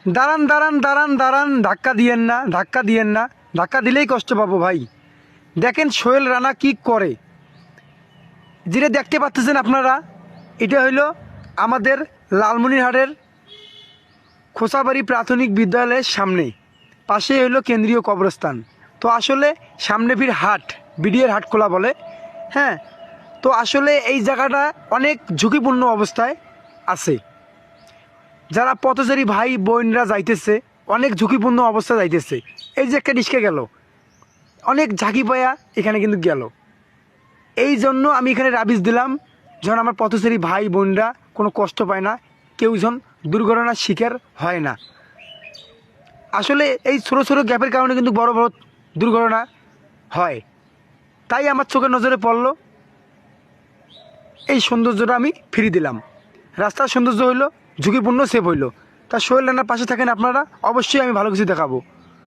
দাঁড়ান দাঁড়ান দাঁড়ান দাঁড়ান, ধাক্কা দিয়েন না, ধাক্কা দিয়েন না, ধাক্কা দিলেই কষ্ট পাবো ভাই। দেখেন সোহেল রানা কি করে, যেটা দেখতে পাচ্ছেন আপনারা, এটা হইলো আমাদের লালমনিরহাটের খোসাবাড়ি প্রাথমিক বিদ্যালয়ের সামনে, পাশে হইলো কেন্দ্রীয় কবরস্থান। তো আসলে সামনে ফির হাট, বিডিএর হাট খোলা বলে, হ্যাঁ। তো আসলে এই জায়গাটা অনেক ঝুঁকিপূর্ণ অবস্থায় আছে। যারা পথচারী ভাই বোনরা যাইতেছে অনেক ঝুঁকিপূর্ণ অবস্থায় যাইতেছে। এই যে একটা রিস্কে গেল, অনেক ঝাঁকি পায়া এখানে কিন্তু গেল। এই জন্য আমি এখানে রাবিশ দিলাম, যেন আমার পথচারী ভাই বোনরা কোনো কষ্ট পায় না, কেউ যেন দুর্ঘটনার শিকার হয় না। আসলে এই ছোটো ছোটো গ্যাপের কারণে কিন্তু বড় বড় দুর্ঘটনা হয়। তাই আমার চোখের নজরে পড়লো, এই সৌন্দর্যটা আমি ফিরিয়ে দিলাম। রাস্তার সৌন্দর্য হইলো, ঝুঁকিপূর্ণ সেভ হইলো। তা সোহেল রানার পাশে থাকেন আপনারা, অবশ্যই আমি ভালো কিছু দেখাবো।